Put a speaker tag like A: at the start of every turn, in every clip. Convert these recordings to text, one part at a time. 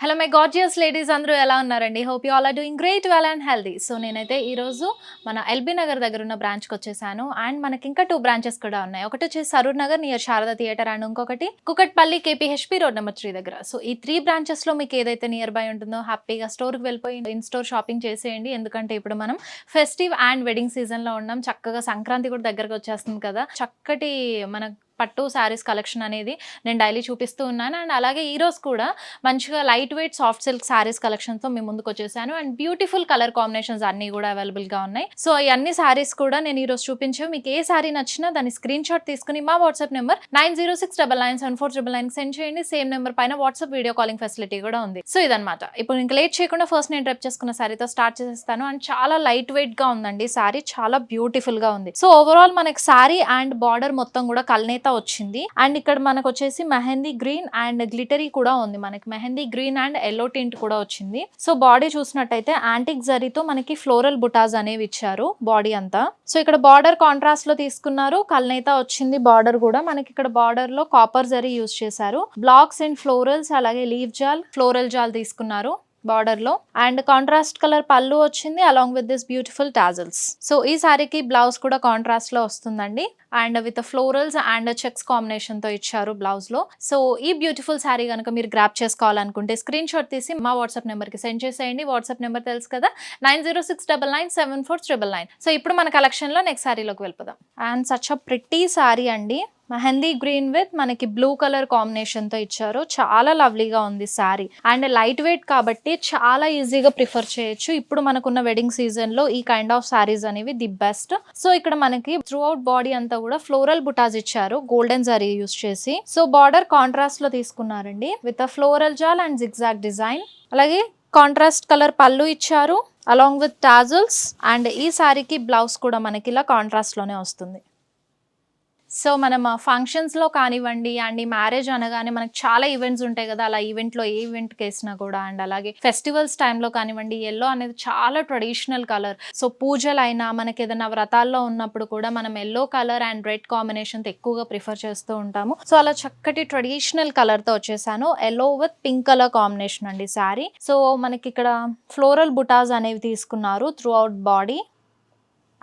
A: Hello my gorgeous ladies, అందరూ ఎలా ఉన్నారండి? Hope you all are doing great, well and healthy. So నేనైతే ఈరోజు మన ఎల్బీ నగర్ దగ్గర ఉన్న బ్రాంచ్కి వచ్చేసాను. అండ్ మనకి ఇంకా 2 బ్రాంచెస్ కూడా ఉన్నాయి. ఒకటి వచ్చేసి Saroor Nagar near Sharada theatre and ఇంకొకటి కుకట్పల్లి కేపీహెచ్పీ రోడ్ నెంబర్ 3 దగ్గర. సో ఈ 3 బ్రాంచెస్లో మీకు ఏదైతే నియర్ బై ఉంటుందో హ్యాపీగా స్టోర్కి వెళ్ళిపోయి ఇన్ స్టోర్ షాపింగ్ చేసేయండి. ఎందుకంటే ఇప్పుడు మనం ఫెస్టివ్ అండ్ వెడ్డింగ్ సీజన్లో ఉన్నాం. చక్కగా సంక్రాంతి కూడా దగ్గరకు వచ్చేస్తుంది కదా. చక్కటి మన పట్టు శారీస్ కలెక్షన్ అనేది నేను డైలీ చూపిస్తూ ఉన్నాను. అండ్ అలాగే ఈరోజు కూడా మంచిగా light weight soft silk saris కలెక్షన్తో మేము ముందుకు వచ్చేసాను. అండ్ బ్యూటిఫుల్ కలర్ కాంబినేషన్స్ అన్నీ కూడా అవైలబుల్గా ఉన్నాయి. సో ఈ అన్ని శారీస్ కూడా నేను ఈరోజు చూపించాను. మీకు ఏ శారీ నచ్చినా దాని స్క్రీన్ షాట్ తీసుకుని మా వాట్సాప్ నెంబర్ 9069974979 సెండ్ చేయండి. సేమ్ నెంబర్ పైన వాట్సాప్ వీడియో కాలింగ్ ఫెసిలిటీ కూడా ఉంది. సో ఇదనమాట. ఇప్పుడు ఇంకా లేట్ చేయకుండా ఫస్ట్ నేను డ్రెప్ చేసుకున్న శారీతో స్టార్ట్ చేసేస్తాను. అండ్ చాలా లైట్ వెయిట్ గా ఉందండి శారీ, చాలా బ్యూటిఫుల్ గా ఉంది. సో ఓవరాల్ మనకి శారీ అండ్ బార్డర్ మొత్తం కూడా కల్నేత వచ్చింది. అండ్ ఇక్కడ మనకు వచ్చేసి మెహందీ గ్రీన్ అండ్ గ్లిటరీ కూడా ఉంది. మనకి mehndi green and yellow tint కూడా వచ్చింది. సో బాడీ చూసినట్టయితే యాంటిక్ జరీతో మనకి ఫ్లోరల్ బుటాస్ అనేవి ఇచ్చారు బాడీ అంతా. సో ఇక్కడ బార్డర్ కాంట్రాస్ట్ లో తీసుకున్నారు, కల్నేత వచ్చింది. బార్డర్ కూడా మనకి ఇక్కడ బార్డర్ లో కాపర్ జరీ యూజ్ చేశారు. బ్లాక్స్ అండ్ ఫ్లోరల్స్ అలాగే లీవ్ జాల్, ఫ్లోరల్ జాల్ తీసుకున్నారు బార్డర్ లో. అండ్ కాంట్రాస్ట్ కలర్ పళ్ళు వచ్చింది along with this beautiful tassels. So ఈ సారీకి బ్లౌజ్ కూడా కాంట్రాస్ట్ లో వస్తుందండి. And with florals and checks combination తో ఇచ్చారు బ్లౌజ్ లో. సో ఈ బ్యూటిఫుల్ శారీ కనుక మీరు గ్రాప్ చేసుకోవాలనుకుంటే స్క్రీన్ షాట్ తీసి మా వాట్సాప్ నెంబర్ కి సెండ్ చేసేయండి. వాట్సాప్ నెంబర్ తెలుసు కదా, 9069974999. సో ఇప్పుడు మన కలెక్షన్ లో నెక్స్ట్ శారీలోకి వెళ్ళిపోదాం. And such a pretty sari అండి. మెహందీ గ్రీన్ విత్ మనకి బ్లూ కలర్ కాంబినేషన్ తో ఇచ్చారు. చాలా లవ్లీగా ఉంది శారీ. అండ్ లైట్ వెయిట్ కాబట్టి చాలా ఈజీగా ప్రిఫర్ చేయొచ్చు. ఇప్పుడు మనకున్న వెడ్డింగ్ సీజన్ లో ఈ కైండ్ ఆఫ్ శారీస్ అనేవి ది బెస్ట్. సో ఇక్కడ మనకి త్రూ అవుట్ బాడీ అంతా కూడా ఫ్లోరల్ బుటాస్ ఇచ్చారు గోల్డెన్ జరీ యూస్ చేసి. సో బార్డర్ కాంట్రాస్ట్ లో తీసుకున్నారండి with floral jaal and zigzag design. అలాగే కాంట్రాస్ట్ కలర్ పళ్ళు ఇచ్చారు అలాంగ్ విత్ టాజల్స్. అండ్ ఈ శారీకి బ్లౌజ్ కూడా మనకి ఇలా కాంట్రాస్ట్ లోనే వస్తుంది. సో మనం ఫంక్షన్స్లో కానివ్వండి అండ్ ఈ మ్యారేజ్ అనగానే మనకు చాలా ఈవెంట్స్ ఉంటాయి కదా, అలా ఈవెంట్లో ఏ ఈవెంట్కి వేసినా కూడా అండ్ అలాగే ఫెస్టివల్స్ టైంలో కానివ్వండి, ఎల్లో అనేది చాలా ట్రెడిషనల్ కలర్. సో పూజలైనా మనకి ఏదైనా వ్రతాల్లో ఉన్నప్పుడు కూడా మనం ఎల్లో కలర్ అండ్ రెడ్ కాంబినేషన్తో ఎక్కువగా ప్రిఫర్ చేస్తూ ఉంటాము. సో అలా చక్కటి ట్రెడిషనల్ కలర్తో వచ్చేసాను. Yellow with pink colour combination అండి శారీ. సో మనకి ఇక్కడ ఫ్లోరల్ బుటాస్ అనేవి తీసుకున్నారు throughout body.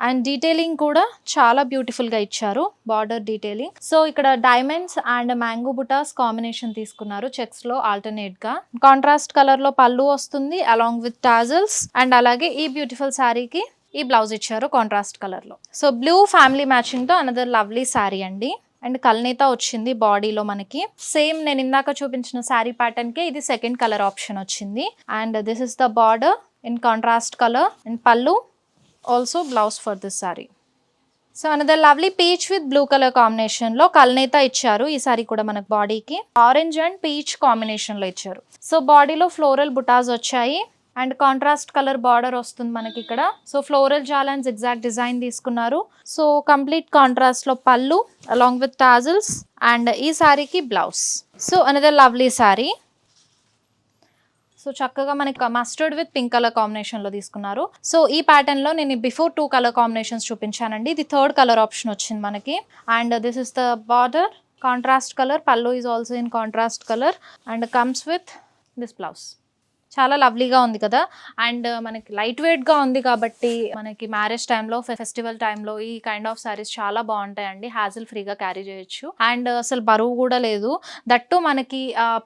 A: And detailing కూడా చాలా బ్యూటిఫుల్ గా ఇచ్చారు, బార్డర్ డీటెయిలింగ్. సో ఇక్కడ డైమండ్స్ అండ్ మ్యాంగో బుటాస్ కాంబినేషన్ తీసుకున్నారు చెక్స్ లో ఆల్టర్నేట్ గా. కాంట్రాస్ట్ కలర్ లో పళ్ళు వస్తుంది అలాంగ్ విత్ టాజల్స్. అండ్ అలాగే ఈ బ్యూటిఫుల్ శారీకి ఈ బ్లౌజ్ ఇచ్చారు కాంట్రాస్ట్ కలర్ లో. సో బ్లూ ఫ్యామిలీ మ్యాచింగ్ తో అనదర్ లవ్లీ శారీ అండి. అండ్ కల్నేత వచ్చింది బాడీలో మనకి. సేమ్ నేను ఇందాక చూపించిన శారీ ప్యాటర్న్ కే ఇది సెకండ్ కలర్ ఆప్షన్ వచ్చింది. And this is the border in contrast colour and pallu, also blouse for this sari. So another lovely peach with blue colour combination లో కల్నేత ఇచ్చారు. ఈ సారీ కూడా మనకు బాడీకి ఆరెంజ్ అండ్ పీచ్ కాంబినేషన్ లో ఇచ్చారు. సో బాడీలో ఫ్లోరల్ బుటాస్ వచ్చాయి అండ్ కాంట్రాస్ట్ కలర్ బార్డర్ వస్తుంది మనకి ఇక్కడ. So floral jaal and zigzag design తీసుకున్నారు. సో కంప్లీట్ కాంట్రాస్ట్ లో pallu along with tassels and ఈ సారీకి blouse. So another lovely sari. So చక్కగా మనకి mustard with pink colour combination లో తీసుకున్నారు. సో ఈ ప్యాటర్న్ లో నేను బిఫోర్ 2 కలర్ కాంబినేషన్స్ చూపించానండి. ఇది థర్డ్ కలర్ ఆప్షన్ వచ్చింది మనకి. And this is the border contrast colour, pallu is also in contrast colour and comes with this blouse. చాలా లవ్లీగా ఉంది కదా. అండ్ మనకి లైట్ వెయిట్ గా ఉంది కాబట్టి మనకి మ్యారేజ్ టైంలో, ఫెస్టివల్ టైంలో ఈ కైండ్ ఆఫ్ సారీస్ చాలా బాగుంటాయండి. హ్యాజిల్ ఫ్రీగా క్యారీ చేయొచ్చు అండ్ అసలు బరువు కూడా లేదు. దట్టు మనకి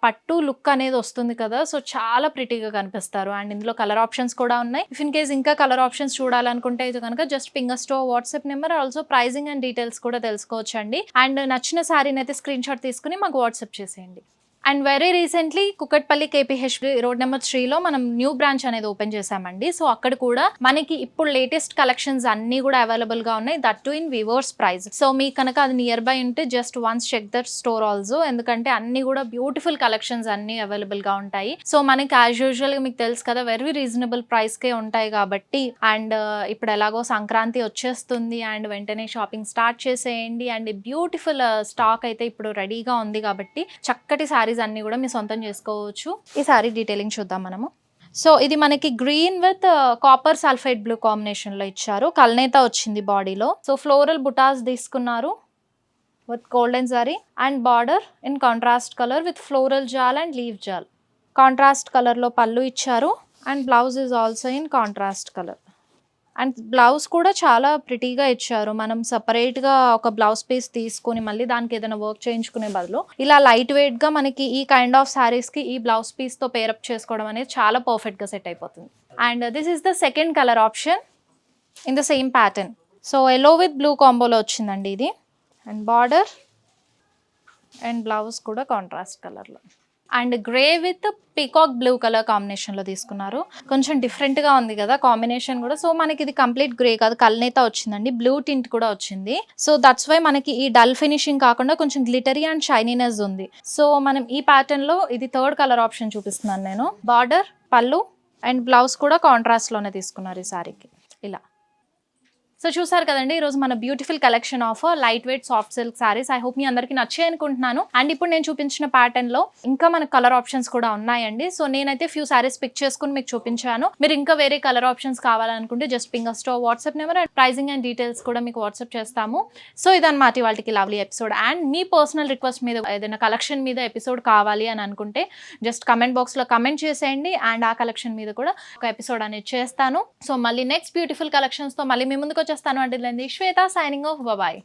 A: పట్టు లుక్ అనేది వస్తుంది కదా. సో చాలా ప్రిటీగా కనిపిస్తారు. అండ్ ఇందులో కలర్ ఆప్షన్స్ కూడా ఉన్నాయి. ఇఫ్ ఇన్ కేస్ ఇంకా కలర్ ఆప్షన్స్ చూడాలనుకుంటే ఇది కనుక జస్ట్ పింగర్ స్టో WhatsApp number, also pricing and details కూడా తెలుసుకోవచ్చు అండి. అండ్ నచ్చిన శారీని అయితే స్క్రీన్ షాట్ తీసుకుని మాకు వాట్సాప్ చేసేయండి. And very recently Kukatpally KPHP road number 3లో మనం న్యూ బ్రాంచ్ అనేది ఓపెన్ చేసామండి. సో అక్కడ కూడా మనకి ఇప్పుడు లేటెస్ట్ కలెక్షన్స్ అన్ని కూడా అవైలబుల్ గా ఉన్నాయి, that too in weavers price. So మీకు కనుక అది నియర్ బై ఉంటే just once check that store also, ఎందుకంటే అన్ని కూడా బ్యూటిఫుల్ కలెక్షన్స్ అన్ని అవైలబుల్ గా ఉంటాయి. సో మనకి యాజ్ యూజువల్ గా మీకు తెలుసు కదా, వెరీ రీజనబుల్ ప్రైస్ కే ఉంటాయి కాబట్టి. అండ్ ఇప్పుడు ఎలాగో సంక్రాంతి వచ్చేస్తుంది అండ్ వెంటనే షాపింగ్ స్టార్ట్ చేసేయండి. అండ్ బ్యూటిఫుల్ స్టాక్ అయితే ఇప్పుడు రెడీగా ఉంది కాబట్టి చక్కటి శారీ అన్ని కూడా మీరు సొంతం చేసుకోవచ్చు. ఈ సారీ డీటెయిలింగ్ చూద్దాం మనము. సో ఇది మనకి green with copper sulphide blue combination లో ఇచ్చారు. కల్నేత వచ్చింది బాడీలో. సో ఫ్లోరల్ బుటాస్ తీసుకున్నారు with golden zari and border in contrast colour with floral jaal and leaf jaal. Contrast కలర్లో పళ్ళు ఇచ్చారు and blouse is also in contrast colour. And blouse కూడా చాలా ప్రిటీగా ఇచ్చారు. మనం సపరేట్గా ఒక బ్లౌజ్ పీస్ తీసుకొని మళ్ళీ దానికి ఏదైనా వర్క్ చేయించుకునే బదులు ఇలా లైట్ వెయిట్గా మనకి ఈ కైండ్ ఆఫ్ శారీస్కి ఈ బ్లౌజ్ పీస్తో పేరప్ చేసుకోవడం అనేది చాలా పర్ఫెక్ట్గా సెట్ అయిపోతుంది. And this is the second colour option in the same pattern. So yellow with blue కాంబోలో వచ్చిందండి ఇది. అండ్ బార్డర్ అండ్ బ్లౌజ్ కూడా కాంట్రాస్ట్ కలర్లో. And grey with peacock blue colour కాంబినేషన్లో తీసుకున్నారు. కొంచెం డిఫరెంట్గా ఉంది కదా కాంబినేషన్ కూడా. సో మనకి ఇది కంప్లీట్ గ్రే కాదు, కల్నేత వచ్చిందండి, బ్లూ టింట్ కూడా వచ్చింది. సో దట్స్ వై మనకి ఈ డల్ ఫినిషింగ్ కాకుండా కొంచెం గ్లిటరీ అండ్ షైనీనెస్ ఉంది. సో మనం ఈ ప్యాటర్న్లో ఇది థర్డ్ కలర్ ఆప్షన్ చూపిస్తున్నాను నేను. బార్డర్, పళ్ళు అండ్ బ్లౌజ్ కూడా కాంట్రాస్ట్లోనే తీసుకున్నారు ఈ శారీకి ఇలా. సో చూసారు కదండి ఈరోజు మన beautiful collection of light weight soft silk saris. I hope మీ అందరికీ నచ్చాయి అనుకుంటున్నాను. అండ్ ఇప్పుడు నేను చూపించిన ప్యాటర్న్లో ఇంకా మనకు కలర్ ఆప్షన్స్ కూడా ఉన్నాయండి. సో నేనైతే ఫ్యూ సారీస్ పిక్ చేసుకుని మీకు చూపించాను. మీరు ఇంకా వేరే కలర్ ఆప్షన్స్ కావాలనుకుంటే just ping us to WhatsApp number and pricing and details కూడా మీకు వాట్సాప్ చేస్తాము. సో ఇదన్నమాట వాళ్ళకి లవ్లీ ఎపిసోడ్. అండ్ మీ పర్సనల్ రిక్వెస్ట్ మీద ఏదైనా కలెక్షన్ మీద ఎపిసోడ్ కావాలి అని అనుకుంటే జస్ట్ కమెంట్ బాక్స్లో కమెంట్ చేసేయండి. అండ్ ఆ కలెక్షన్ మీద కూడా ఒక ఎపిసోడ్ అనేది చేస్తాను. సో మళ్ళీ నెక్స్ట్ బ్యూటిఫుల్ కలెక్షన్స్తో మళ్ళీ మీ ముందుకు వచ్చేస్తాను. అంటే శ్వేత సైనింగ్ ఆఫ్. బాయ్.